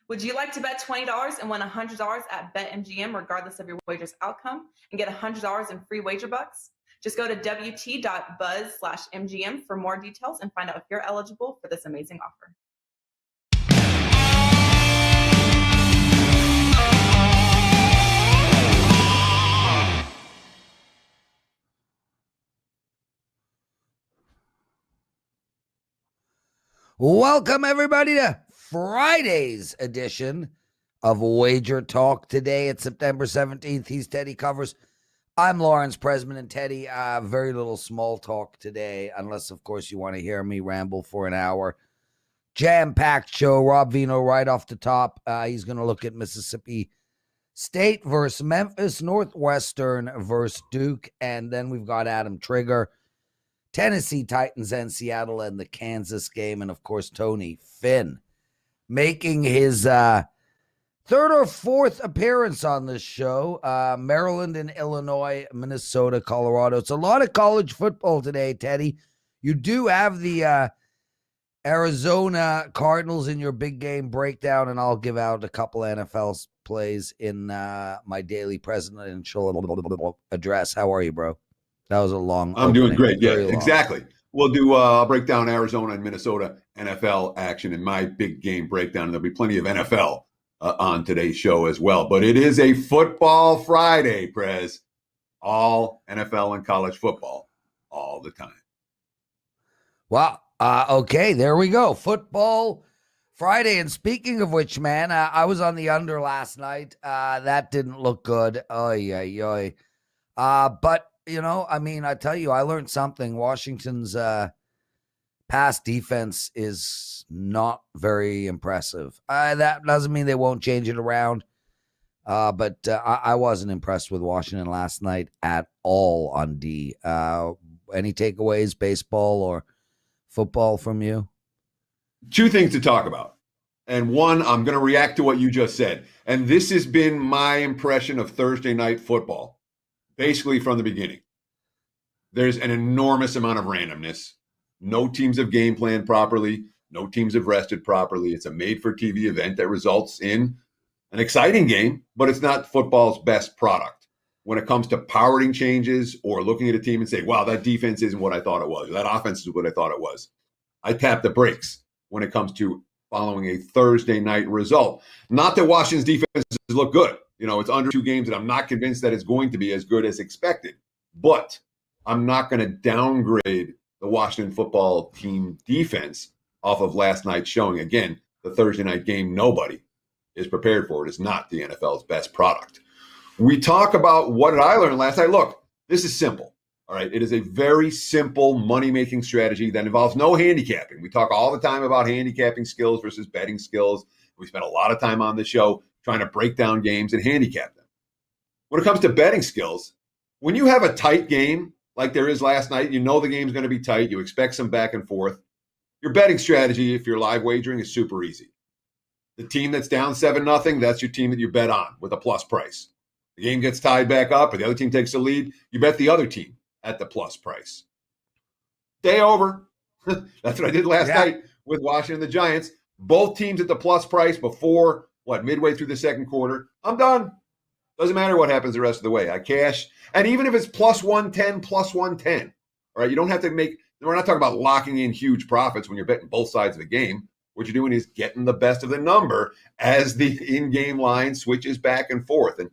Would you like to bet $20 and win $100 at BetMGM regardless of your wager's outcome and get $100 in free wager bucks? Just go to wt.buzz/MGM for more details and find out if you're eligible for this amazing offer. Welcome, everybody, to Friday's edition of WagerTalk Today. It's September 17th. He's Teddy Covers. I'm Lawrence, Prez and Teddy. Very little small talk today, unless, of course, you want to hear me ramble for an hour. Jam-packed show. Rob Veno right off the top. He's going to look at Mississippi State versus Memphis, Northwestern versus Duke, and then we've got Adam Trigger, Tennessee Titans and Seattle, and the Kansas game, and of course Tony Finn making his third or fourth appearance on this show. Maryland and Illinois, Minnesota, Colorado. It's a lot of college football today, Teddy. You do have the Arizona Cardinals in your big game breakdown, and I'll give out a couple NFL plays in my daily presidential address. How are you, bro? That was a long I'm opening. doing great. Yeah, Very long. exactly. We'll do, I'll break down Arizona and Minnesota NFL action in my big game breakdown. There'll be plenty of NFL on today's show as well. But it is a football Friday, Prez. All NFL and college football all the time. Well, okay, there we go. Football Friday. And speaking of which, man, I was on the under last night. That didn't look good. But, you know, I mean, I tell you, I learned something. Washington's pass defense is not very impressive. That doesn't mean they won't change it around. But I wasn't impressed with Washington last night at all on D. Any takeaways, baseball or football from you? Two things to talk about. And one, I'm going to react to what you just said. And this has been my impression of Thursday night football, basically from the beginning. There's an enormous amount of randomness. No teams have game planned properly. No teams have rested properly. It's a made-for-TV event that results in an exciting game, but it's not football's best product. When it comes to powering changes or looking at a team and say, wow, that defense isn't what I thought it was. Or that offense is what I thought it was. I tap the brakes when it comes to following a Thursday night result. Not that Washington's defense look good. You know, it's under 2 games, and I'm not convinced that it's going to be as good as expected. But I'm not going to downgrade the Washington football team defense off of last night's showing. Again, the Thursday night game, nobody is prepared for. It is not the NFL's best product. We talk about what did I learn last night. Look, this is simple. All right. It is a very simple money-making strategy that involves no handicapping. We talk all the time about handicapping skills versus betting skills. We spend a lot of time on the show trying to break down games and handicap them. When it comes to betting skills, when you have a tight game like there is last night, you know the game's going to be tight. You expect some back and forth. Your betting strategy, if you're live wagering, is super easy. The team that's down 7-0, that's your team that you bet on with a plus price. The game gets tied back up or the other team takes the lead, you bet the other team at the plus price. Day over. That's what I did last night with Washington and the Giants. Both teams at the plus price before, midway through the second quarter. I'm done. Doesn't matter what happens the rest of the way. I cash. And even if it's plus 110, all right, you don't have to we're not talking about locking in huge profits when you're betting both sides of the game. What you're doing is getting the best of the number as the in-game line switches back and forth. And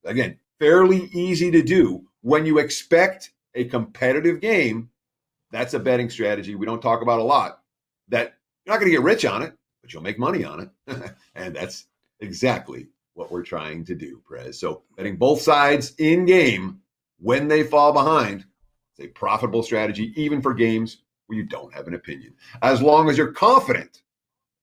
again, fairly easy to do. When you expect a competitive game, that's a betting strategy we don't talk about a lot. That you're not going to get rich on it, but you'll make money on it. And that's exactly what we're trying to do, Prez. So betting both sides in game when they fall behind is a profitable strategy, even for games where you don't have an opinion. As long as you're confident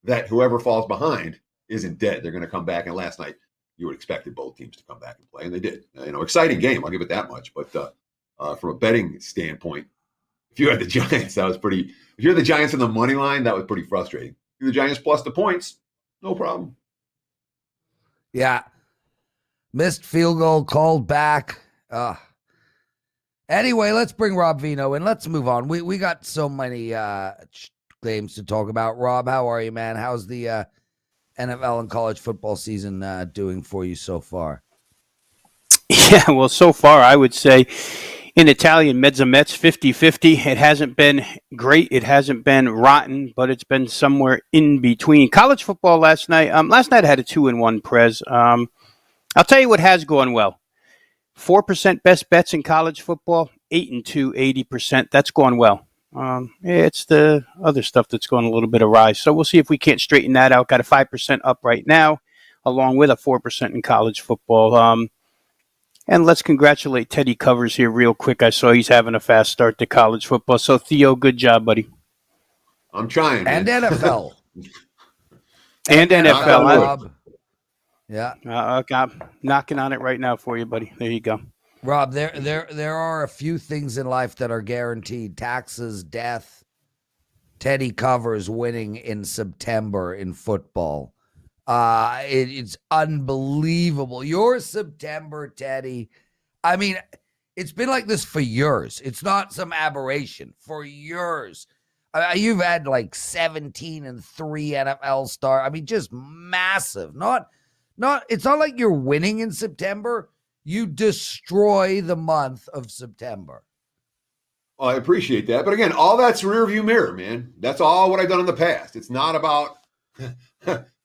that whoever falls behind isn't dead. They're going to come back. And last night, you would expected both teams to come back and play, and they did. Exciting game. I'll give it that much. But from a betting standpoint, if you had the Giants, that was pretty. If you had the Giants in the money line, that was pretty frustrating. If the Giants plus the points, no problem. Yeah. Missed field goal, called back. Anyway, let's bring Rob Veno in. Let's move on. We got so many games to talk about. Rob, how are you, man? How's the NFL and college football season doing for you so far? Yeah, well, so far, I would say in Italian, mezza mezz, 50-50. It hasn't been great. It hasn't been rotten, but it's been somewhere in between. College football last night. Last night I had a 2-1 Prez. I'll tell you what has gone well. 4% best bets in college football, 8-2, 80%. That's gone well. It's the other stuff that's going a little bit awry. So we'll see if we can't straighten that out. Got a 5% up right now, along with a 4% in college football. And let's congratulate Teddy Covers here real quick. I saw he's having a fast start to college football. So, Theo, good job, buddy. I'm trying, man. And NFL. And NFL. Rob. Yeah. I'm knocking on it right now for you, buddy. There you go. Rob, there are a few things in life that are guaranteed. Taxes, death. Teddy Covers winning in September in football. It's unbelievable. Your September, Teddy. I mean, it's been like this for years. It's not some aberration. For years. You've had like 17 and 3 NFL stars. I mean, just massive. It's not like you're winning in September. You destroy the month of September. Well, I appreciate that. But again, all that's rearview mirror, man. That's all what I've done in the past. It's not about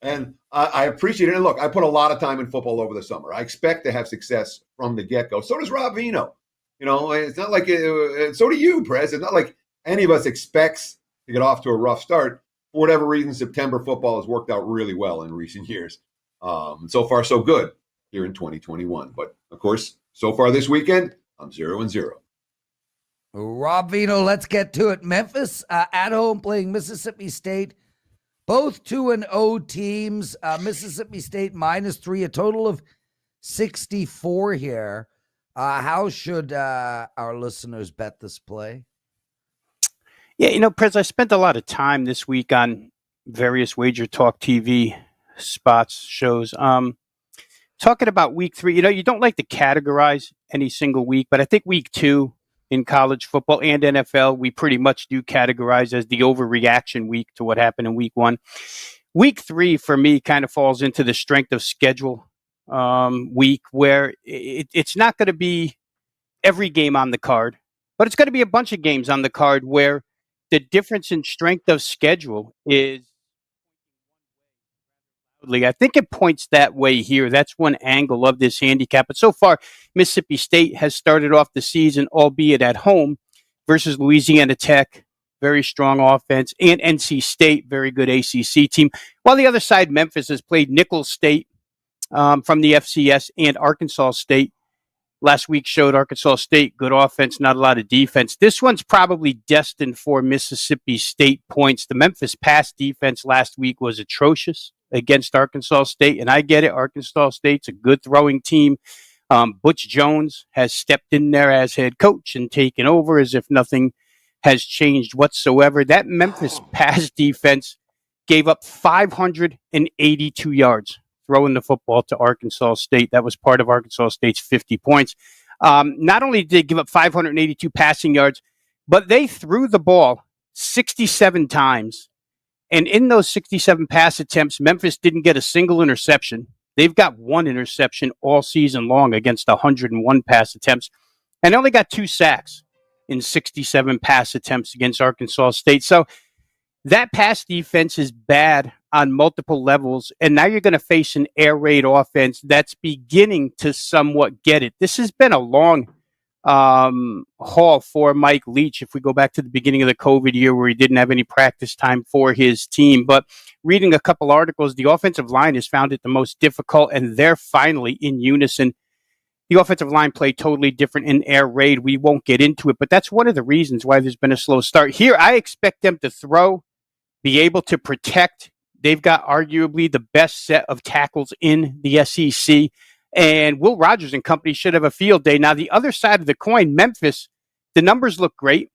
and I appreciate it. And look, I put a lot of time in football over the summer. I expect to have success from the get-go. So does Rob Veno. You know, it's not like so do you, Prez. It's not like any of us expects to get off to a rough start. For whatever reason, September football has worked out really well in recent years. So far, so good here in 2021. But of course, so far this weekend, I'm 0-0. Rob Veno, let's get to it. Memphis at home playing Mississippi State. Both 2-0 teams. Mississippi State -3, a total of 64 here. How should our listeners bet this play? Yeah, you know, Prez, I spent a lot of time this week on various WagerTalk TV spots, shows. Talking about week 3, you know, you don't like to categorize any single week, but I think week 2 in college football and NFL, we pretty much do categorize as the overreaction week to what happened in week 1. Week 3, for me, kind of falls into the strength of schedule week, where it's not going to be every game on the card, but it's going to be a bunch of games on the card where the difference in strength of schedule is, I think it points that way here. That's one angle of this handicap. But so far, Mississippi State has started off the season, albeit at home, versus Louisiana Tech, very strong offense, and NC State, very good ACC team. While the other side, Memphis, has played Nicholls State from the FCS and Arkansas State. Last week showed Arkansas State, good offense, not a lot of defense. This one's probably destined for Mississippi State points. The Memphis pass defense last week was atrocious against Arkansas State, and I get it. Arkansas State's a good throwing team. Butch Jones has stepped in there as head coach and taken over as if nothing has changed whatsoever. That Memphis pass defense gave up 582 yards throwing the football to Arkansas State. That was part of Arkansas State's 50 points. Not only did they give up 582 passing yards, but they threw the ball 67 times. And in those 67 pass attempts, Memphis didn't get a single interception. They've got one interception all season long against 101 pass attempts. And they only got 2 sacks in 67 pass attempts against Arkansas State. So that pass defense is bad on multiple levels. And now you're going to face an air raid offense that's beginning to somewhat get it. This has been a long haul for Mike Leach, if we go back to the beginning of the COVID year where he didn't have any practice time for his team. But reading a couple articles, the offensive line has found it the most difficult, and they're finally in unison. The offensive line played totally different in air raid. We won't get into it, but that's one of the reasons why there's been a slow start. Here, I expect them to throw, be able to protect. They've got arguably the best set of tackles in the SEC. And Will Rogers and company should have a field day. Now, the other side of the coin, Memphis, the numbers look great.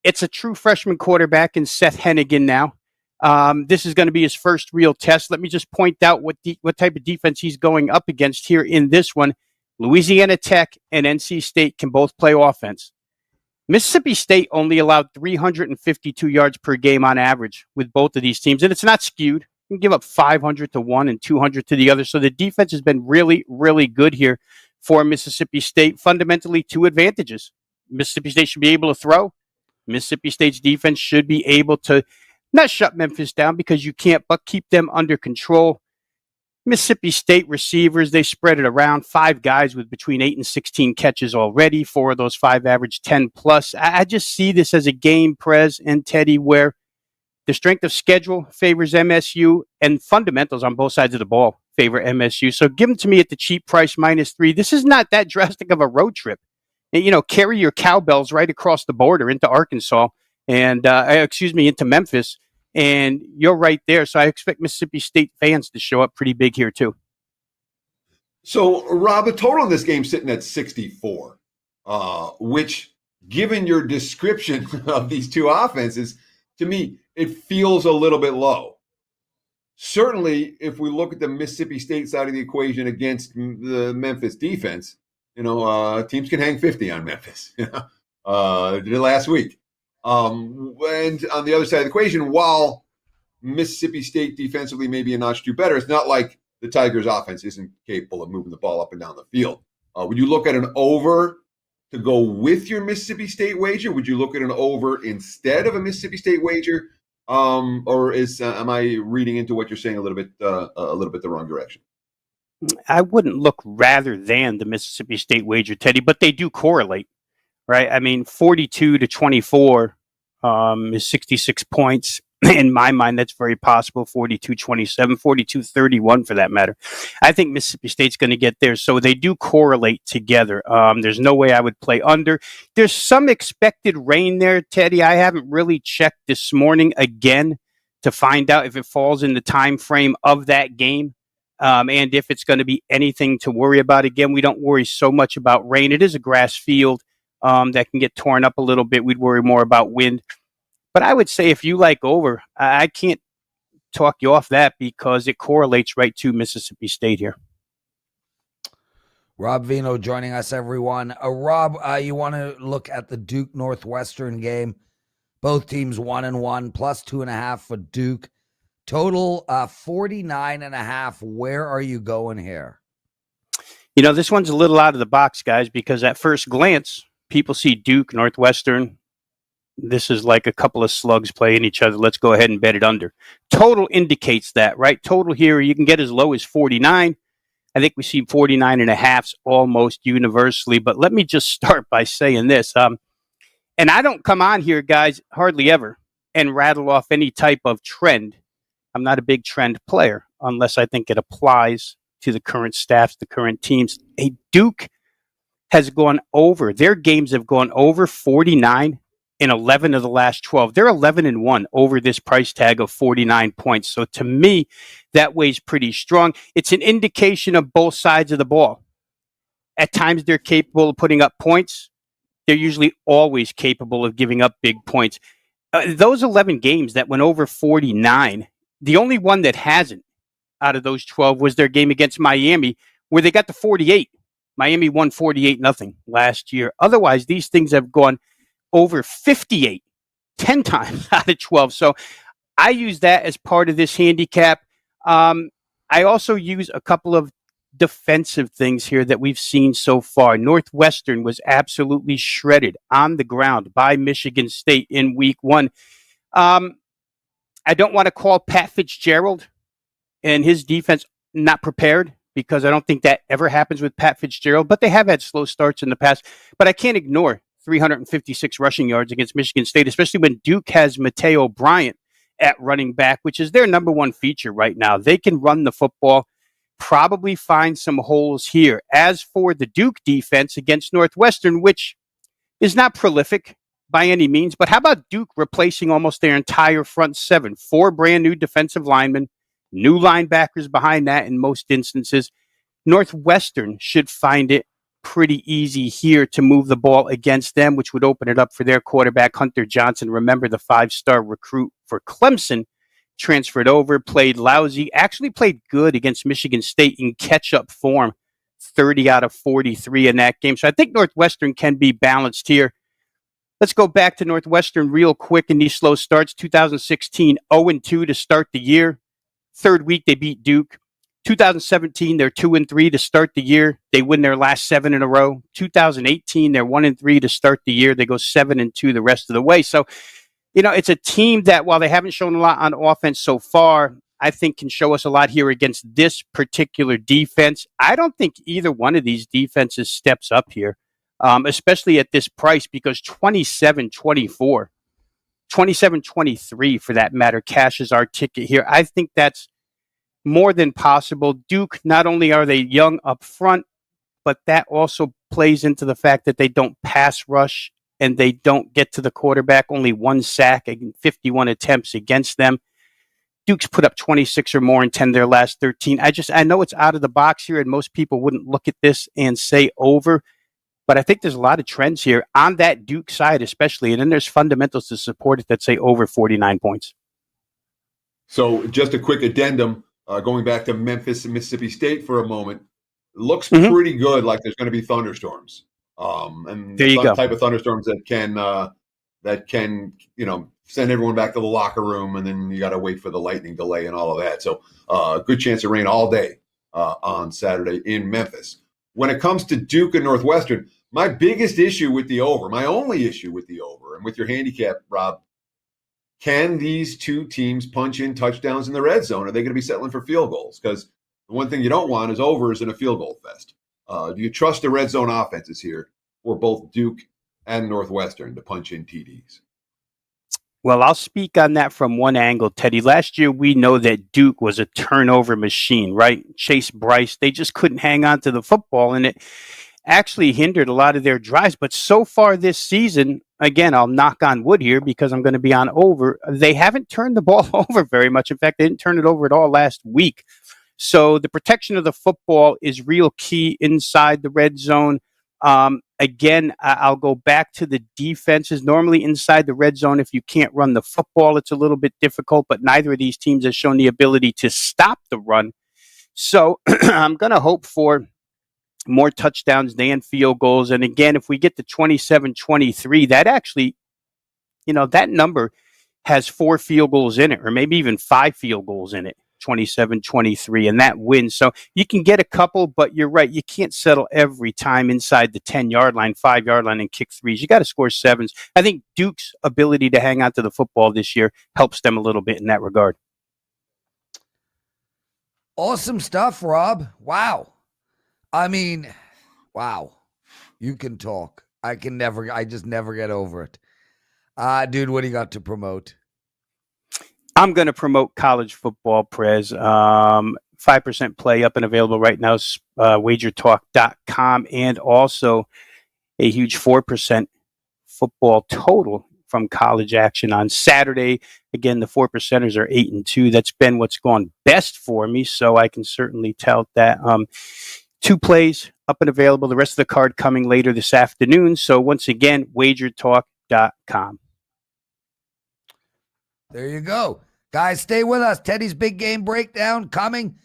It's a true freshman quarterback in Seth Hennigan now. This is going to be his first real test. Let me just point out what type of defense he's going up against here in this one. Louisiana Tech and NC State can both play offense. Mississippi State only allowed 352 yards per game on average with both of these teams, and it's not skewed. You can give up 500 to one and 200 to the other. So the defense has been really, really good here for Mississippi State. Fundamentally, two advantages. Mississippi State should be able to throw. Mississippi State's defense should be able to not shut Memphis down because you can't, but keep them under control. Mississippi State receivers, they spread it around. 5 guys with between 8 and 16 catches already. 4 of those 5 average 10 plus. I just see this as a game, Prez and Teddy, where the strength of schedule favors MSU and fundamentals on both sides of the ball favor MSU. So give them to me at the cheap price, -3. This is not that drastic of a road trip. You know, carry your cowbells right across the border into Arkansas and, into Memphis. And you're right there. So I expect Mississippi State fans to show up pretty big here too. So, Rob, the total in this game sitting at 64, which, given your description of these two offenses, to me, it feels a little bit low. Certainly, if we look at the Mississippi State side of the equation against the Memphis defense, teams can hang 50 on Memphis. Did it last week. And on the other side of the equation, while Mississippi State defensively may be a notch too better, it's not like the Tigers' offense isn't capable of moving the ball up and down the field. Would you look at an over to go with your Mississippi State wager? Would you look at an over instead of a Mississippi State wager? Or am I reading into what you're saying a little bit the wrong direction? I wouldn't look rather than the Mississippi State wager, Teddy, but they do correlate. Right, I mean, 42 to 24 is 66 points. In my mind, that's very possible. 42-27, 42-31 for that matter. I think Mississippi State's going to get there, so they do correlate together. There's no way I would play under. There's some expected rain there, Teddy. I haven't really checked this morning again to find out if it falls in the time frame of that game. And if it's going to be anything to worry about. Again, we don't worry so much about rain. It is a grass field. That can get torn up a little bit. We'd worry more about wind. But I would say if you like over, I can't talk you off that because it correlates right to Mississippi State here. Rob Veno joining us, everyone. Rob, you want to look at the Duke Northwestern game? Both teams 1-1, plus 2.5 for Duke. Total 49.5. Where are you going here? This one's a little out of the box, guys, because at first glance, people see Duke, Northwestern. This is like a couple of slugs playing each other. Let's go ahead and bet it under. Total indicates that, right? Total here, you can get as low as 49. I think we see 49.5s almost universally. But let me just start by saying this. And I don't come on here, guys, hardly ever, and rattle off any type of trend. I'm not a big trend player unless I think it applies to the current staffs, the current teams. Hey, Duke has gone over. Their games have gone over 49 in 11 of the last 12. They're 11-1 over this price tag of 49 points. So to me, that weighs pretty strong. It's an indication of both sides of the ball. At times, they're capable of putting up points. They're usually always capable of giving up big points. Those 11 games that went over 49, the only one that hasn't out of those 12 was their game against Miami, where they got to 48. Miami won 48-0 last year. Otherwise, these things have gone over 58, 10 times out of 12. So I use that as part of this handicap. I also use a couple of defensive things here that we've seen so far. Northwestern was absolutely shredded on the ground by Michigan State in week 1. I don't want to call Pat Fitzgerald and his defense not prepared, because I don't think that ever happens with Pat Fitzgerald, but they have had slow starts in the past. But I can't ignore 356 rushing yards against Michigan State, especially when Duke has Mateo Bryant at running back, which is their number one feature right now. They can run the football, probably find some holes here. As for the Duke defense against Northwestern, which is not prolific by any means, but how about Duke replacing almost their entire front 7? 4 brand new defensive linemen, new linebackers behind that in most instances. Northwestern should find it pretty easy here to move the ball against them, which would open it up for their quarterback, Hunter Johnson. Remember, the 5-star recruit for Clemson, transferred over, played lousy, actually played good against Michigan State in catch-up form, 30 out of 43 in that game. So I think Northwestern can be balanced here. Let's go back to Northwestern real quick in these slow starts. 2016, 0-2 to start the year. Third week, they beat Duke. 2017, they're 2-3 to start the year. They win their last 7 in a row. 2018, they're 1-3 to start the year. They go 7-2 the rest of the way. So, it's a team that, while they haven't shown a lot on offense so far, I think can show us a lot here against this particular defense. I don't think either one of these defenses steps up here, especially at this price, because 27-24, 27-23 for that matter, cashes our ticket here. I think that's more than possible. Duke, not only are they young up front, but that also plays into the fact that they don't pass rush and they don't get to the quarterback. Only 1 sack and 51 attempts against them. Duke's put up 26 or more in 10 of their last 13. I know it's out of the box here, and most people wouldn't look at this and say over, but I think there's a lot of trends here on that Duke side especially, and then there's fundamentals to support it that say over 49 points. So just a quick addendum, going back to Memphis and Mississippi State for a moment, looks pretty good like there's going to be thunderstorms. And there you go. Type of thunderstorms that can send everyone back to the locker room, and then you got to wait for the lightning delay and all of that. So good chance of rain all day on Saturday in Memphis. When it comes to Duke and Northwestern, my biggest issue with the over, my only issue with the over, and with your handicap, Rob, can these two teams punch in touchdowns in the red zone? Are they going to be settling for field goals? Because the one thing you don't want is overs in a field goal fest. Do you trust the red zone offenses here for both Duke and Northwestern to punch in TDs? Well, I'll speak on that from one angle, Teddy. Last year, we know that Duke was a turnover machine, right? Chase Bryce, they just couldn't hang on to the football, and it actually hindered a lot of their drives. But so far this season, again, I'll knock on wood here because I'm going to be on over. They haven't turned the ball over very much. In fact, they didn't turn it over at all last week. So the protection of the football is real key inside the red zone. Again, I'll go back to the defenses. Normally inside the red zone, if you can't run the football, it's a little bit difficult, but neither of these teams has shown the ability to stop the run. So I'm going to hope for more touchdowns than field goals. And again, if we get to 27-23, that actually, that number has 4 field goals in it, or maybe even 5 field goals in it. 27-23, and that wins. So you can get a couple, but you're right. You can't settle every time inside the 10-yard line, 5-yard line, and kick threes. You got to score 7s. I think Duke's ability to hang on to the football this year helps them a little bit in that regard. Awesome stuff, Rob. Wow. I mean, wow. You can talk. I just never get over it. Dude, what do you got to promote? I'm going to promote college football, Prez. 5% play up and available right now, WagerTalk.com, and also a huge 4% football total from college action on Saturday. Again, the 4%ers are 8-2. That's been what's gone best for me, so I can certainly tout that. 2 plays up and available. The rest of the card coming later this afternoon. So once again, WagerTalk.com. There you go. Guys, stay with us. Teddy's Big Game Breakdown coming.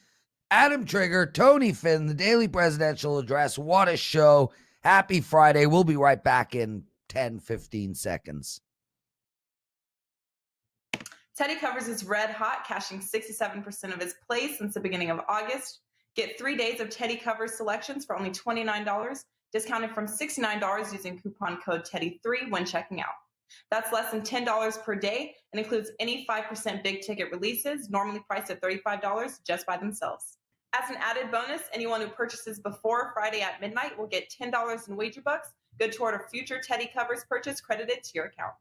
Adam Trigger, Tony Finn, the Daily Presidential Address. What a show. Happy Friday. We'll be right back in 10, 15 seconds. Teddy Covers is red hot, cashing 67% of his plays since the beginning of August. Get 3 days of Teddy Covers selections for only $29, discounted from $69 using coupon code TEDDY3 when checking out. That's less than $10 per day and includes any 5% big ticket releases, normally priced at $35 just by themselves. As an added bonus, anyone who purchases before Friday at midnight will get $10 in wager bucks, good toward a future Teddy Covers purchase credited to your account.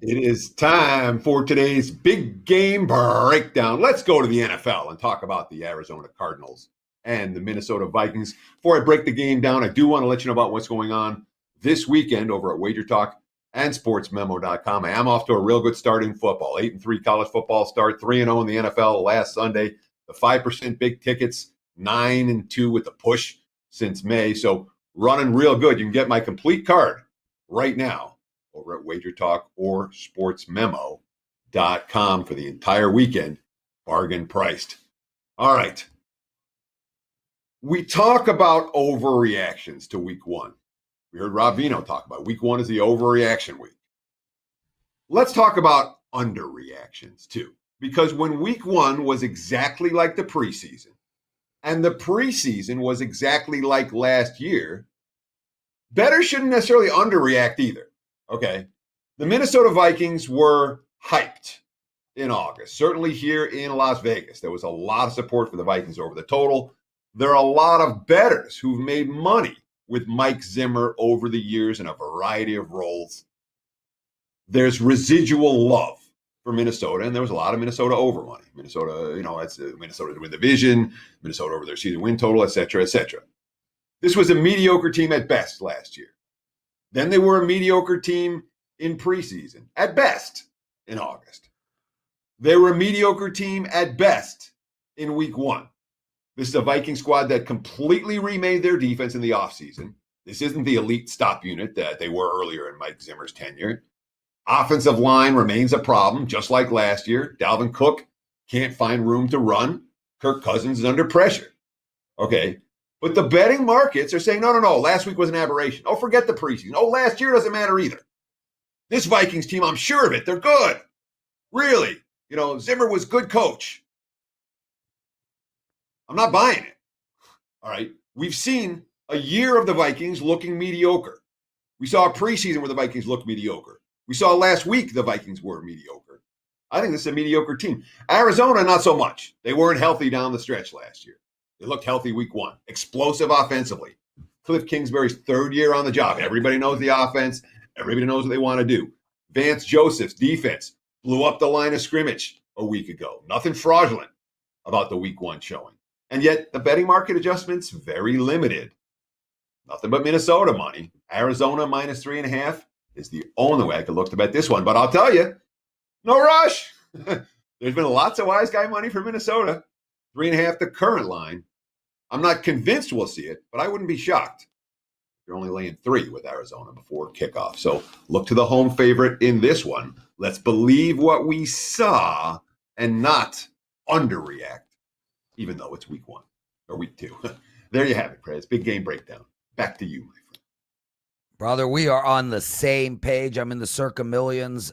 It is time for today's big game breakdown. Let's go to the NFL and talk about the Arizona Cardinals and the Minnesota Vikings. Before I break the game down, I do want to let you know about what's going on this weekend over at WagerTalk and SportsMemo.com. I am off to a real good start in football. 8-3 college football start, 3-0 in the NFL last Sunday. The 5% big tickets, 9-2 with the push since May. So running real good. You can get my complete card right now over at WagerTalk or SportsMemo.com for the entire weekend. bargain priced. All right. We talk about overreactions to week one. We heard Rob Veno talk about it. Week one is the overreaction week. Let's talk about underreactions too, because when week one was exactly like the preseason, and the preseason was exactly like last year, bettors shouldn't necessarily underreact either. Okay. The Minnesota Vikings were hyped in August. Certainly here in Las Vegas, there was a lot of support for the Vikings over the total. There are a lot of bettors who've made money with Mike Zimmer over the years in a variety of roles. There's residual love for Minnesota, and there was a lot of Minnesota over money. Minnesota, that's Minnesota to win the division, Minnesota over their season win total, et cetera, et cetera. This was a mediocre team at best last year. Then they were a mediocre team in preseason, at best, in August. They were a mediocre team at best in week one. This is a Viking squad that completely remade their defense in the offseason. This isn't the elite stop unit that they were earlier in Mike Zimmer's tenure. Offensive line remains a problem, just like last year. Dalvin Cook can't find room to run. Kirk Cousins is under pressure. Okay. But the betting markets are saying, no. Last week was an aberration. Oh, forget the preseason. Oh, last year doesn't matter either. This Vikings team, I'm sure of it. They're good. Really. Zimmer was good coach. I'm not buying it. All right. We've seen a year of the Vikings looking mediocre. We saw a preseason where the Vikings looked mediocre. We saw last week the Vikings were mediocre. I think this is a mediocre team. Arizona, not so much. They weren't healthy down the stretch last year. They looked healthy week one. Explosive offensively. Cliff Kingsbury's third year on the job. Everybody knows the offense. Everybody knows what they want to do. Vance Joseph's defense blew up the line of scrimmage a week ago. Nothing fraudulent about the week one showing. And yet the betting market adjustments, very limited. Nothing but Minnesota money. Arizona minus 3.5 is the only way I could look to bet this one. But I'll tell you, no rush. There's been lots of wise guy money for Minnesota. 3.5, the current line. I'm not convinced we'll see it, but I wouldn't be shocked. You're only laying 3 with Arizona before kickoff. So look to the home favorite in this one. Let's believe what we saw and not underreact, even though it's week 1 or week 2. There you have it, Prez. Big game breakdown. Back to you, my friend. Brother, we are on the same page. I'm in the circa millions.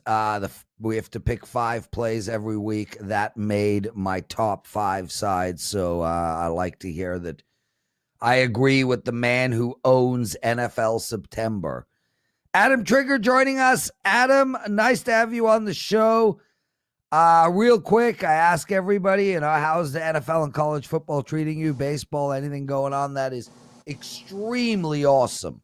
We have to pick 5 plays every week. That made my top 5 sides. So I like to hear that. I agree with the man who owns NFL September. Adam Trigger joining us. Adam, nice to have you on the show. Real quick, I ask everybody, how's the NFL and college football treating you? Baseball, anything going on that is extremely awesome?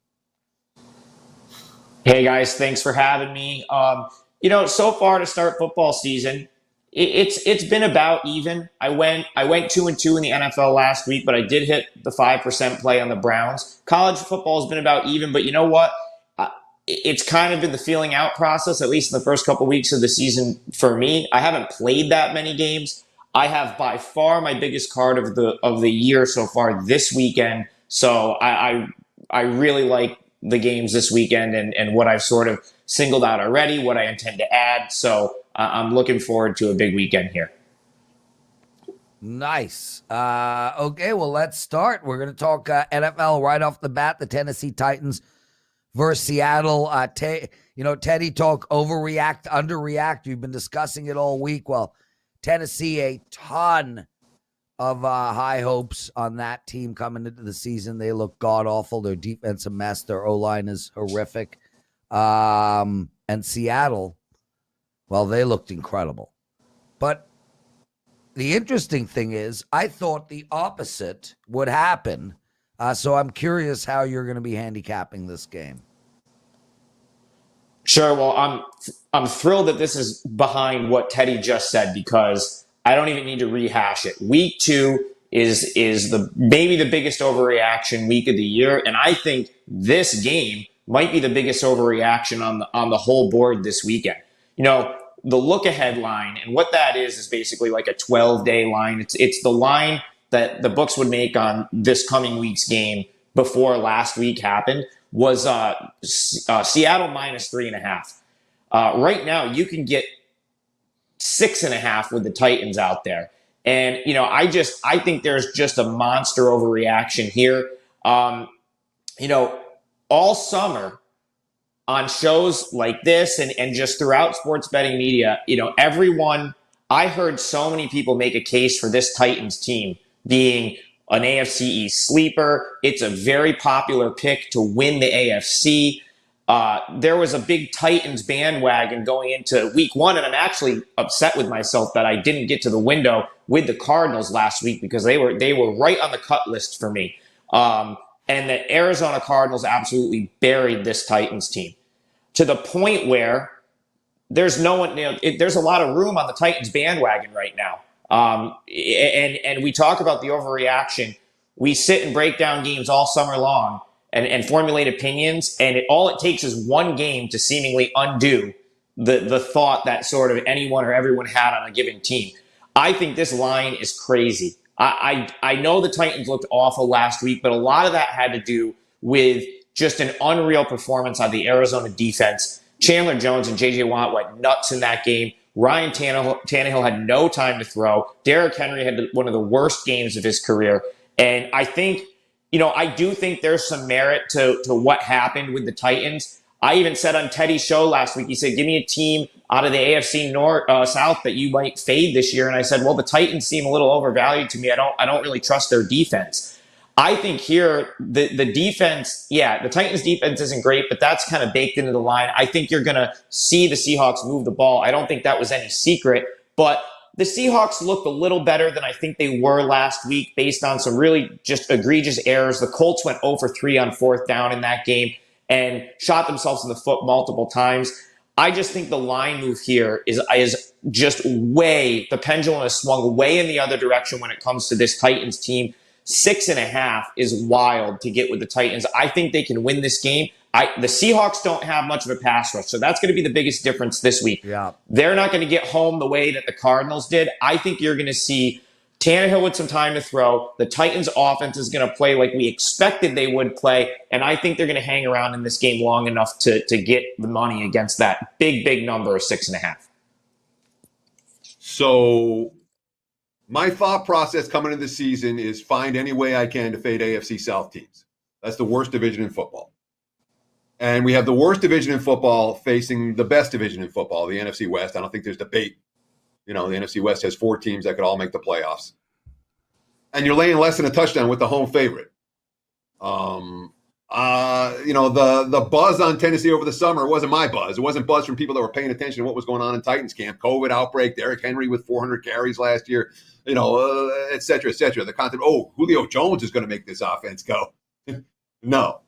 Hey guys, thanks for having me. So far to start football season, it's been about even. I went 2-2 in the NFL last week, but I did hit the 5% play on the Browns. College football has been about even, but you know what? It's kind of been the feeling out process, at least in the first couple weeks of the season for me. I haven't played that many games. I have by far my biggest card of the year so far this weekend. So I really like the games this weekend and what I've sort of singled out already, what I intend to add. So I'm looking forward to a big weekend here. Nice. Okay, well, let's start. We're going to talk NFL right off the bat. The Tennessee Titans versus Seattle. Teddy talk overreact, underreact. We've been discussing it all week. Well, Tennessee, a ton of high hopes on that team coming into the season. They look god-awful. Their defense a mess. Their O-line is horrific. And Seattle, well, they looked incredible. But the interesting thing is, I thought the opposite would happen. So I'm curious how you're going to be handicapping this game. Sure. Well, I'm thrilled that this is behind what Teddy just said because I don't even need to rehash it. Week 2 is maybe the biggest overreaction week of the year, and I think this game might be the biggest overreaction on the whole board this weekend. The look ahead line, and what that is basically like a 12-day line. It's the line that the books would make on this coming week's game before last week happened was Seattle minus 3.5. Right now, you can get 6.5 with the Titans out there. And, I think there's just a monster overreaction here. All summer on shows like this and just throughout sports betting media, I heard so many people make a case for this Titans team being an AFC East sleeper. It's a very popular pick to win the AFC. There was a big Titans bandwagon going into week 1, and I'm actually upset with myself that I didn't get to the window with the Cardinals last week because they were right on the cut list for me. And the Arizona Cardinals absolutely buried this Titans team to the point where there's no one. There's a lot of room on the Titans bandwagon right now. And we talk about the overreaction. We sit and break down games all summer long and formulate opinions, and all it takes is one game to seemingly undo the thought that sort of anyone or everyone had on a given team. I think this line is crazy. I know the Titans looked awful last week, but a lot of that had to do with just an unreal performance on the Arizona defense. Chandler Jones and J.J. Watt went nuts in that game. Ryan Tannehill had no time to throw. Derrick Henry had one of the worst games of his career. And I think, I do think there's some merit to what happened with the Titans. I even said on Teddy's show last week, he said, give me a team out of the AFC South that you might fade this year. And I said, well, the Titans seem a little overvalued to me. I don't really trust their defense. I think here, the defense, the Titans defense isn't great, but that's kind of baked into the line. I think you're going to see the Seahawks move the ball. I don't think that was any secret, but the Seahawks looked a little better than I think they were last week based on some really just egregious errors. The Colts went 0 for 3 on 4th down in that game and shot themselves in the foot multiple times. I just think the line move here is just the pendulum has swung way in the other direction when it comes to this Titans team. 6.5 is wild to get with the Titans. I think they can win this game. The Seahawks don't have much of a pass rush, so that's going to be the biggest difference this week. Yeah. They're not going to get home the way that the Cardinals did. I think you're going to see Tannehill with some time to throw. The Titans offense is going to play like we expected they would play, and I think they're going to hang around in this game long enough to get the money against that big number of 6.5. So my thought process coming into the season is find any way I can to fade AFC South teams. That's the worst division in football. And we have the worst division in football facing the best division in football, the NFC West. I don't think there's debate. The NFC West has 4 teams that could all make the playoffs. And you're laying less than a touchdown with the home favorite. The buzz on Tennessee over the summer wasn't my buzz. It wasn't buzz from people that were paying attention to what was going on in Titans camp. COVID outbreak, Derrick Henry with 400 carries last year, et cetera, et cetera. The concept, Julio Jones is going to make this offense go. No.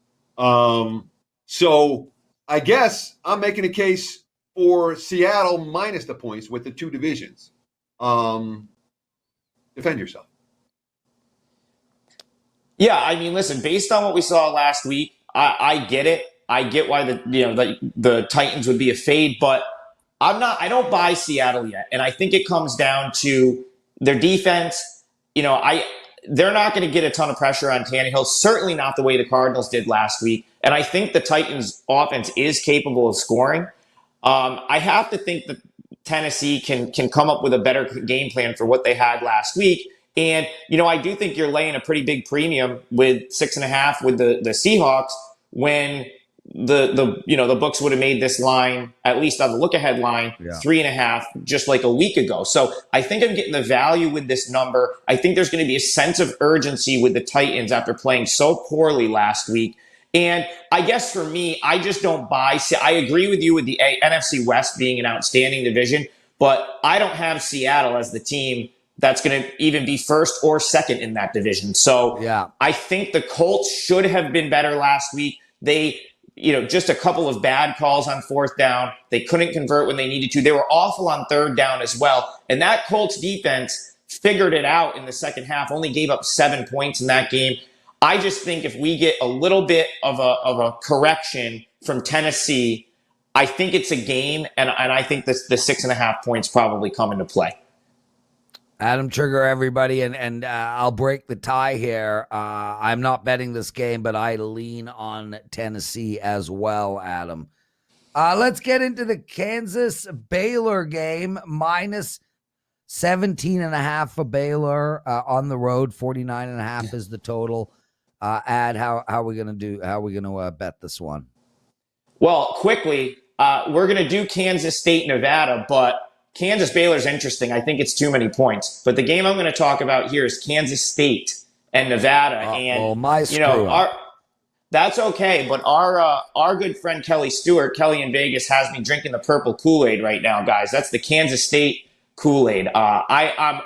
So I guess I'm making a case for Seattle minus the points with the 2 divisions. Defend yourself. Yeah, I mean, listen, based on what we saw last week, I get it. I get why the Titans would be a fade, but I don't buy Seattle yet. And I think it comes down to their defense. They're not going to get a ton of pressure on Tannehill, certainly not the way the Cardinals did last week. And I think the Titans offense is capable of scoring. I have to think that Tennessee can come up with a better game plan for what they had last week. And, I do think you're laying a pretty big premium with 6.5 with the Seahawks when the books would have made this line, at least on the look ahead line, 3.5 just like a week ago. So I think I'm getting the value with this number. I think there's going to be a sense of urgency with the Titans after playing so poorly last week. And I guess for me, I just don't buy. I agree with you with the NFC West being an outstanding division, but I don't have Seattle as the team that's going to even be first or second in that division. So I think the Colts should have been better last week. They, just a couple of bad calls on 4th down. They couldn't convert when they needed to. They were awful on 3rd down as well. And that Colts defense figured it out in the second half, only gave up 7 points in that game. I just think if we get a little bit of a correction from Tennessee, I think it's a game, and I think the 6.5 points probably come into play. Adam Trigger, everybody, and I'll break the tie here. I'm not betting this game, but I lean on Tennessee as well, Adam. Let's get into the Kansas Baylor game. Minus 17.5 for Baylor on the road. 49.5 is the total. How are we gonna do? How are we gonna bet this one? Well, quickly, we're going to do Kansas State, Nevada, but Kansas Baylor's interesting. I think it's too many points. But the game I'm going to talk about here is Kansas State and Nevada. That's okay. But our good friend Kelly Stewart, Kelly in Vegas, has me drinking the purple Kool-Aid right now, guys. That's the Kansas State Kool-Aid. I'm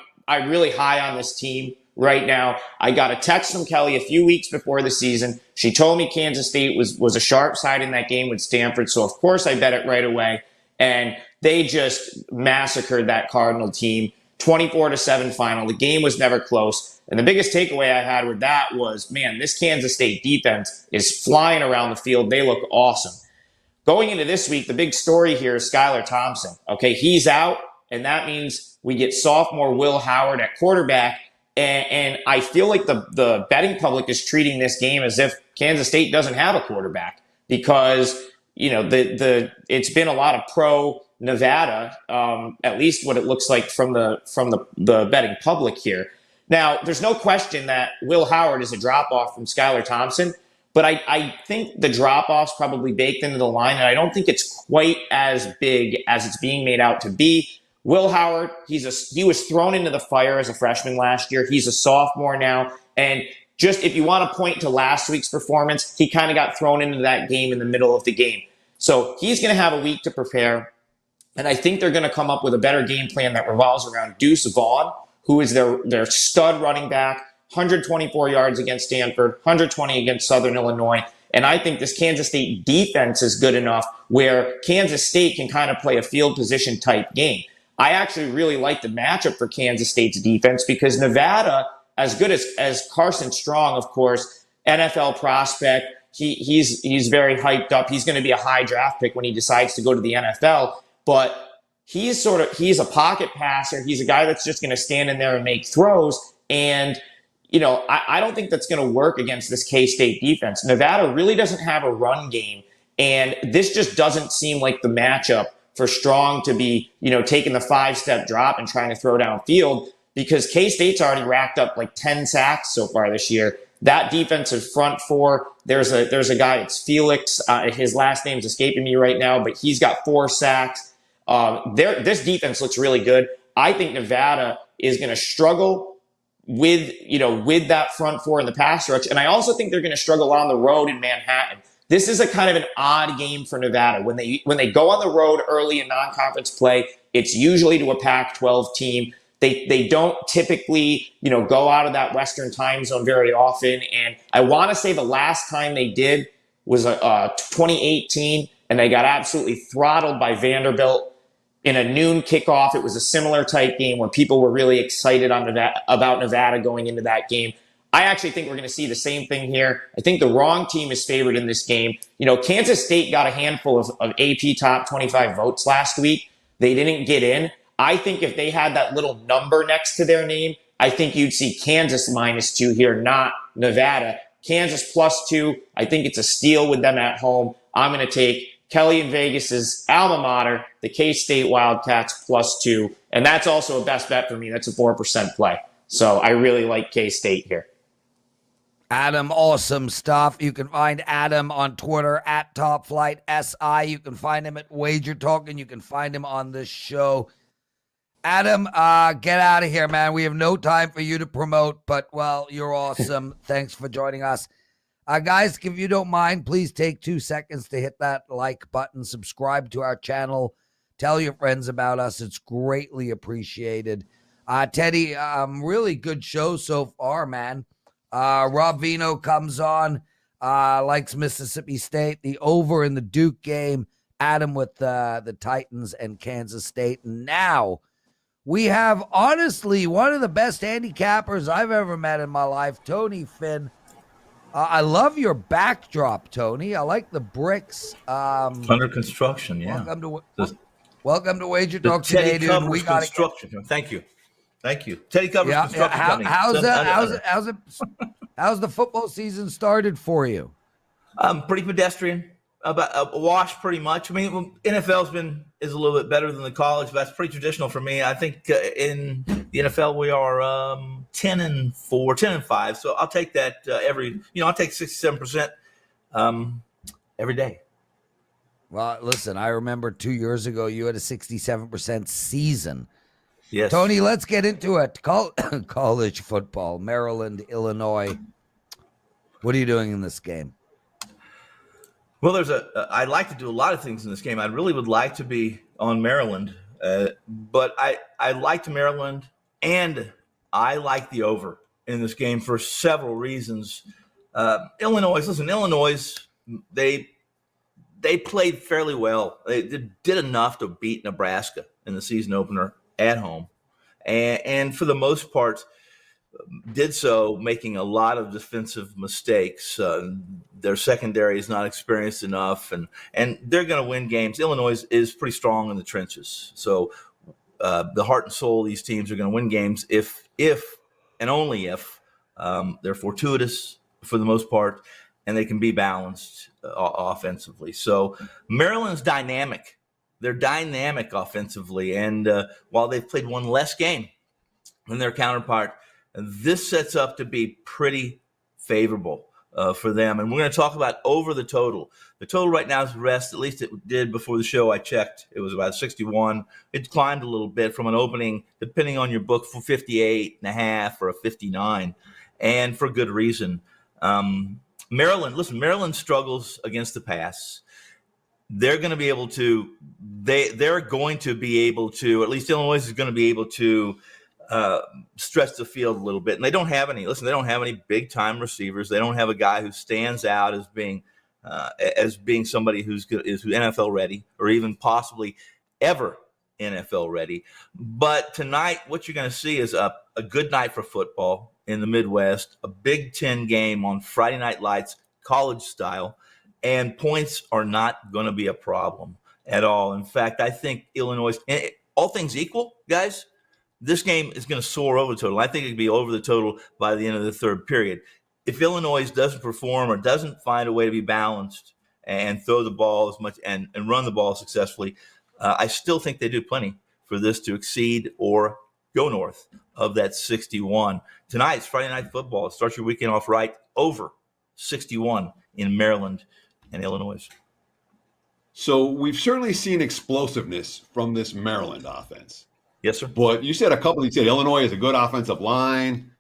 really high on this team right now. I got a text from Kelly a few weeks before the season. She told me Kansas State was a sharp side in that game with Stanford. So, of course, I bet it right away. And they just massacred that Cardinal team. 24-7 final. The game was never close. And the biggest takeaway I had with that was, man, this Kansas State defense is flying around the field. They look awesome. Going into this week, the big story here is Skylar Thompson. Okay, he's out, and that means we get sophomore Will Howard at quarterback. And I feel like the betting public is treating this game as if Kansas State doesn't have a quarterback because, it's been a lot of pro Nevada, at least what it looks like from the betting public here. Now, there's no question that Will Howard is a drop-off from Skylar Thompson, but I think the drop-off's probably baked into the line, and I don't think it's quite as big as it's being made out to be. Will Howard, he was thrown into the fire as a freshman last year. He's a sophomore now. And just if you want to point to last week's performance, he kind of got thrown into that game in the middle of the game. So he's going to have a week to prepare. And I think they're going to come up with a better game plan that revolves around Deuce Vaughn, who is their stud running back, 124 yards against Stanford, 120 against Southern Illinois. And I think this Kansas State defense is good enough where Kansas State can kind of play a field position type game. I actually really like the matchup for Kansas State's defense because Nevada, as good as Carson Strong, of course, NFL prospect, he's very hyped up. He's going to be a high draft pick when he decides to go to the NFL, but he's a pocket passer. He's a guy that's just going to stand in there and make throws. And, I don't think that's going to work against this K-State defense. Nevada really doesn't have a run game, and this just doesn't seem like the matchup for Strong to be, taking the 5-step drop and trying to throw downfield because K-State's already racked up like 10 sacks so far this year. That defensive front four, there's a guy, it's Felix. His last name's escaping me right now, but he's got 4 sacks. This defense looks really good. I think Nevada is going to struggle with that front four in the pass rush. And I also think they're going to struggle on the road in Manhattan. This is a kind of an odd game for Nevada. When they go on the road early in non-conference play, it's usually to a Pac-12 team. They don't typically, go out of that Western time zone very often. And I want to say the last time they did was 2018, and they got absolutely throttled by Vanderbilt in a noon kickoff. It was a similar type game where people were really excited about Nevada going into that game. I actually think we're going to see the same thing here. I think the wrong team is favored in this game. Kansas State got a handful of AP top 25 votes last week. They didn't get in. I think if they had that little number next to their name, I think you'd see Kansas -2 here, not Nevada. Kansas +2. I think it's a steal with them at home. I'm going to take Kelly in Vegas's alma mater, the K-State Wildcats +2. And that's also a best bet for me. That's a 4% play. So I really like K-State here. Adam, awesome stuff. You can find Adam on Twitter at TopFlightSI. You can find him at WagerTalk, and you can find him on this show. Adam, get out of here, man. We have no time for you to promote, but, well, you're awesome. Thanks for joining us. Guys, if you don't mind, please take 2 seconds to hit that like button, subscribe to our channel, tell your friends about us. It's greatly appreciated. Teddy, really good show so far, man. Rob Veno comes on, likes Mississippi State, the over in the Duke game, Adam with the Titans and Kansas State. And now we have, honestly, one of the best handicappers I've ever met in my life, Tony Finn. I love your backdrop, Tony. I like the bricks. Under construction, yeah. Welcome to WagerTalk Today, dude. We got construction. Thank you. Teddy covers construction. How's the football season started for you? Pretty pedestrian. about a wash pretty much. I mean, NFL's is a little bit better than the college, but that's pretty traditional for me. I think in the NFL we are 10-4, 10-5. So I'll take that I'll take 67% every day. Well, listen, I remember 2 years ago you had a 67% season. Yes. Tony, let's get into it. College football, Maryland, Illinois. What are you doing in this game? Well, I'd like to do a lot of things in this game. I really would like to be on Maryland, but I liked Maryland, and I like the over in this game for several reasons. Illinois, they played fairly well. They did enough to beat Nebraska in the season opener at home, and for the most part, did so making a lot of defensive mistakes. Their secondary is not experienced enough, and they're going to win games. Illinois is pretty strong in the trenches. So the heart and soul of these teams are going to win games if and only if they're fortuitous for the most part, and they can be balanced offensively. So Maryland's dynamic. They're dynamic offensively, and while they've played one less game than their counterpart, this sets up to be pretty favorable for them. And we're going to talk about over the total. The total right now is rest. At least it did before the show. I checked. It was about 61. It climbed a little bit from an opening, depending on your book, for 58.5 or a 59, and for good reason. Maryland struggles against the pass. They're going to be able to. They're going to be able to. At least Illinois is going to be able to stretch the field a little bit. And they don't have any. Listen, they don't have any big time receivers. They don't have a guy who stands out as being somebody who's NFL ready, or even possibly ever NFL ready. But tonight, what you're going to see is a good night for football in the Midwest, a Big Ten game on Friday Night Lights, college style, and points are not going to be a problem at all. In fact, I think Illinois, all things equal, guys, this game is going to soar over the total. I think it could be over the total by the end of the third period. If Illinois doesn't perform or doesn't find a way to be balanced and throw the ball as much and run the ball successfully, I still think they do plenty for this to exceed or go north of that 61. Tonight's Friday Night Football. Start your weekend off right. Over 61 in Maryland and Illinois. So we've certainly seen explosiveness from this Maryland offense. Yes, sir. But you said you said Illinois is a good offensive line.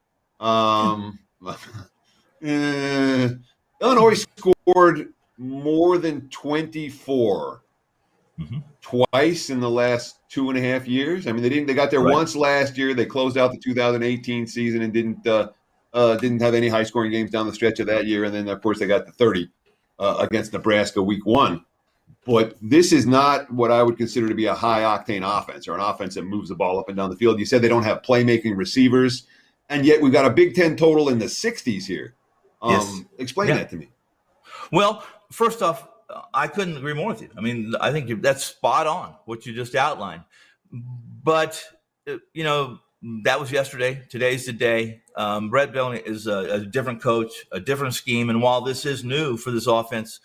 Illinois scored more than 24 twice in the last 2.5 years. I mean, they got there once last year. They closed out the 2018 season and didn't have any high scoring games down the stretch of that year. And then of course they got the 30 against Nebraska week 1. But this is not what I would consider to be a high-octane offense, or an offense that moves the ball up and down the field. You said they don't have playmaking receivers, and yet we've got a Big Ten total in the 60s here. Yes. Explain that to me. Well, first off, I couldn't agree more with you. I mean, I think that's spot on, what you just outlined. But, that was yesterday. Today's the day. Brett Bellamy is a different coach, a different scheme. And while this is new for this offense,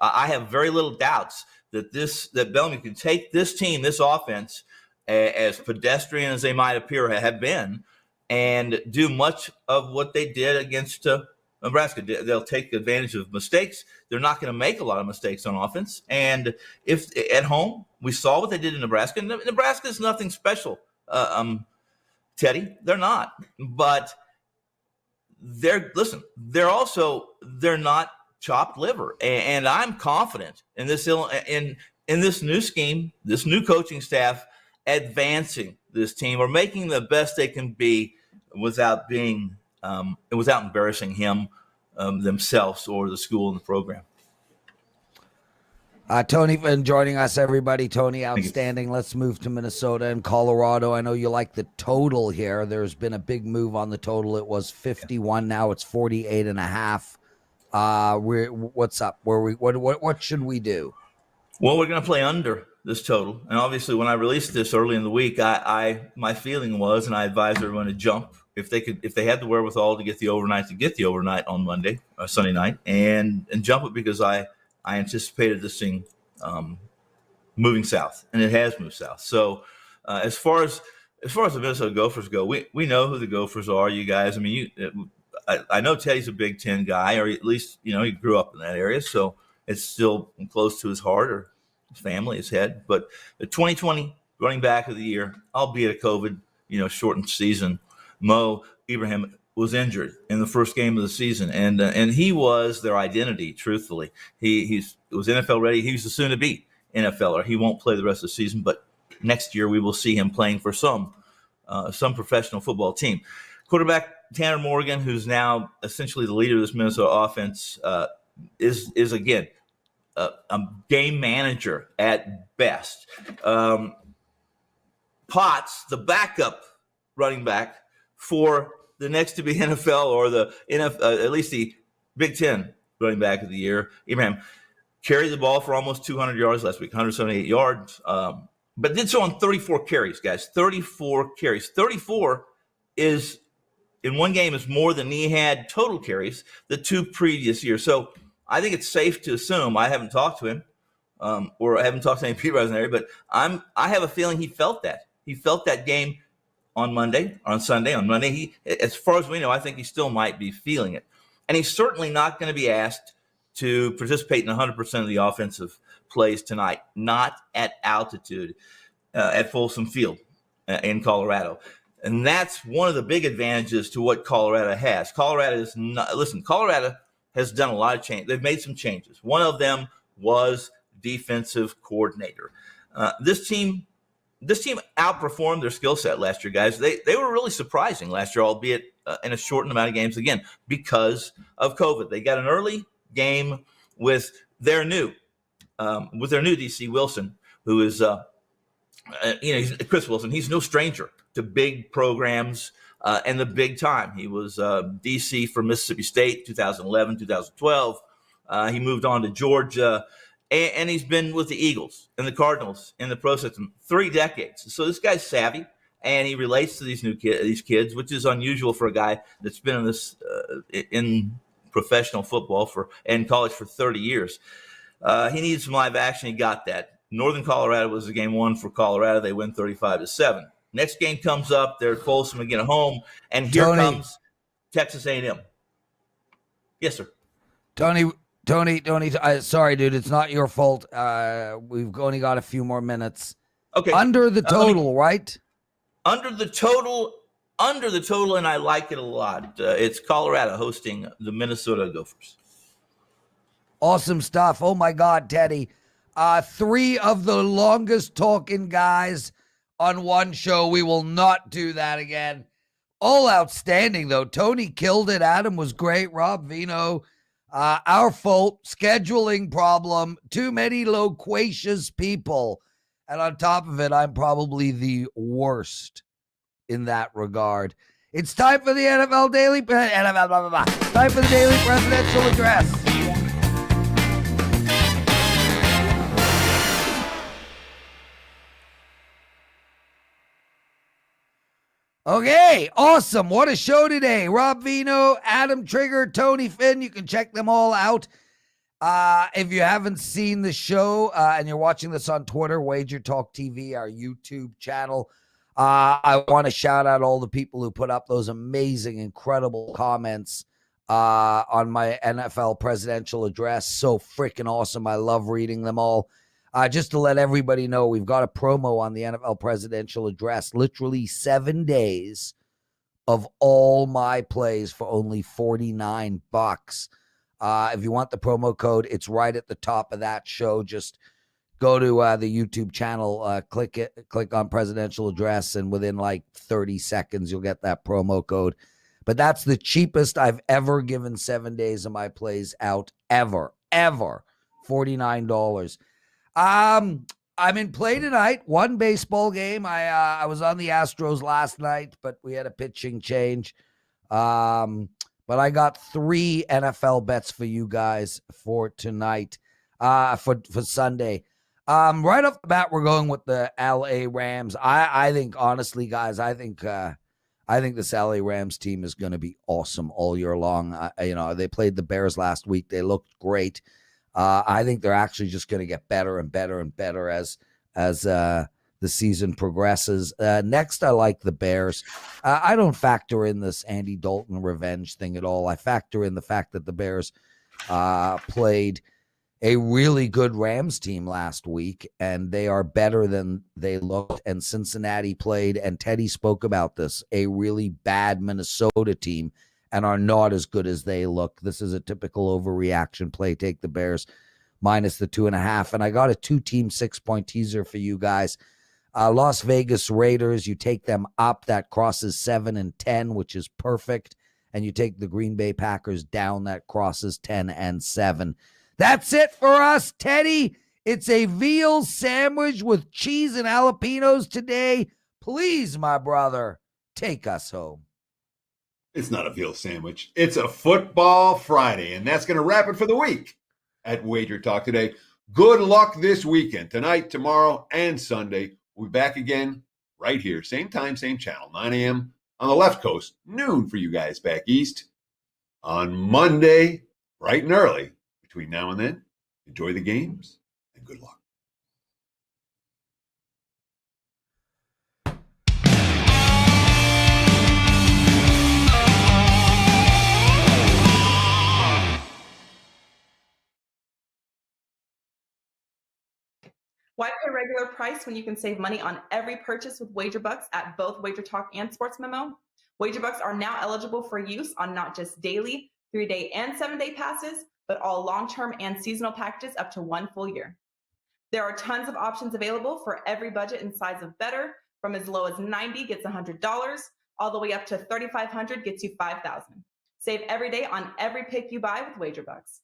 I have very little doubts that Bellamy can take this team, this offense, as pedestrian as they might appear have been, and do much of what they did against Nebraska. They'll take advantage of mistakes. They're not going to make a lot of mistakes on offense. And if at home, we saw what they did in Nebraska. Nebraska is nothing special, Teddy. They're not. But they're not chopped liver, and I'm confident in this in this new scheme, this new coaching staff advancing this team or making the best they can be without embarrassing themselves or the school and the program. Tony, for joining us, everybody. Tony, outstanding. Let's move to Minnesota and Colorado. I know you like the total here. There's been a big move on the total. It was 51. Now it's 48.5. What's up? What should we do? Well, we're going to play under this total, and obviously, when I released this early in the week, my feeling was, and I advised everyone to jump if they had the wherewithal to get the overnight on Monday, Sunday night, and jump it, because I anticipated this thing moving south, and it has moved south. So as far as the Minnesota Gophers go, we know who the Gophers are, you guys. I mean, I know Teddy's a Big Ten guy, or at least, he grew up in that area, so it's still close to his heart, or his family, his head. But the 2020 running back of the year, albeit a COVID, shortened season, Mo Ibrahim was injured in the first game of the season, and he was their identity. Truthfully, he was NFL ready. He was the soon-to-be NFLer. He won't play the rest of the season, but next year we will see him playing for some professional football team. Quarterback Tanner Morgan, who's now essentially the leader of this Minnesota offense, is again a game manager at best. Potts, the backup running back for the next to be NFL, or the NFL, at least the Big Ten running back of the year, Ibrahim, carried the ball for almost 200 yards last week, 178 yards, but did so on 34 carries, guys. 34 carries. 34 is, in one game, is more than he had total carries the 2 previous years. So I think it's safe to assume, I haven't talked to him, or I haven't talked to any people in the area, but I have a feeling he felt that. He felt that game on Sunday. On Monday, as far as we know, I think he still might be feeling it. And he's certainly not going to be asked to participate in 100% of the offensive plays tonight, not at altitude at Folsom Field in Colorado. And that's one of the big advantages to what Colorado has. Colorado has done a lot of change. They've made some changes. One of them was defensive coordinator. This team outperformed their skill set last year, guys. They were really surprising last year, albeit in a shortened amount of games, again, because of COVID. They got an early game with their new DC Wilson, who is Chris Wilson. He's no stranger to big programs and the big time. He was DC for Mississippi State 2011, 2012. He moved on to Georgia, and he's been with the Eagles and the Cardinals in the pro system 3 decades. So this guy's savvy, and he relates to these kids, which is unusual for a guy that's been in this in professional football and college for 30 years. He needs some live action. He got that. Northern Colorado was the game 1 for Colorado. They win 35-7. Next game comes up. They're at Folsom again at home, and here comes Texas A&M. Yes, sir. Tony, sorry, dude. It's not your fault. We've only got a few more minutes. Okay. Under the total, right? Under the total, and I like it a lot. It's Colorado hosting the Minnesota Gophers. Awesome stuff. Oh, my God, Teddy. 3 of the longest talking guys on one show. We will not do that again. All outstanding, though. Tony killed it. Adam was great. Rob, Veno. Our fault. Scheduling problem. Too many loquacious people. And on top of it, I'm probably the worst in that regard. It's time for the NFL Daily. Time for the Daily Presidential Address. Okay, awesome. What a show today. Rob Veno, Adam Trigger, Tony Finn. You can check them all out. If you haven't seen the show and you're watching this on Twitter, WagerTalk TV, our YouTube channel, I want to shout out all the people who put up those amazing, incredible comments on my NFL presidential address. So freaking awesome. I love reading them all. Just to let everybody know, we've got a promo on the NFL presidential address, literally 7 days of all my plays for only $49. If you want the promo code, it's right at the top of that show. Just go to the YouTube channel, click on presidential address, and within like 30 seconds, you'll get that promo code. But that's the cheapest I've ever given 7 days of my plays out, ever, $49. I'm in play tonight. 1 baseball game. I was on the Astros last night, but we had a pitching change. But I got 3 NFL bets for you guys for tonight, for Sunday. Right off the bat, we're going with the LA Rams. I think, honestly, guys, I think I think this LA Rams team is going to be awesome all year long. They played the Bears last week. They looked great. I think they're actually just going to get better and better and better as the season progresses. Next, I like the Bears. I don't factor in this Andy Dalton revenge thing at all. I factor in the fact that the Bears played a really good Rams team last week, and they are better than they looked. And Cincinnati played, and Teddy spoke about this, a really bad Minnesota team, and are not as good as they look. This is a typical overreaction play. Take the Bears minus the 2.5. And I got a 2-team 6-point teaser for you guys. Las Vegas Raiders, you take them up. That crosses 7 and 10, which is perfect. And you take the Green Bay Packers down. That crosses 10 and 7. That's it for us, Teddy. It's a veal sandwich with cheese and jalapenos today. Please, my brother, take us home. It's not a veal sandwich. It's a football Friday, and that's going to wrap it for the week at WagerTalk Today. Good luck this weekend, tonight, tomorrow, and Sunday. We'll be back again right here, same time, same channel, 9 a.m. on the left coast, noon for you guys back east. On Monday, bright and early. Between now and then, enjoy the games and good luck. Why pay regular price when you can save money on every purchase with WagerBucks at both WagerTalk and Sports Memo? WagerBucks are now eligible for use on not just daily, 3-day, and 7-day passes, but all long-term and seasonal packages up to 1 full year. There are tons of options available for every budget and size of bettor, from as low as $90 gets $100, all the way up to $3,500 gets you $5,000. Save every day on every pick you buy with WagerBucks.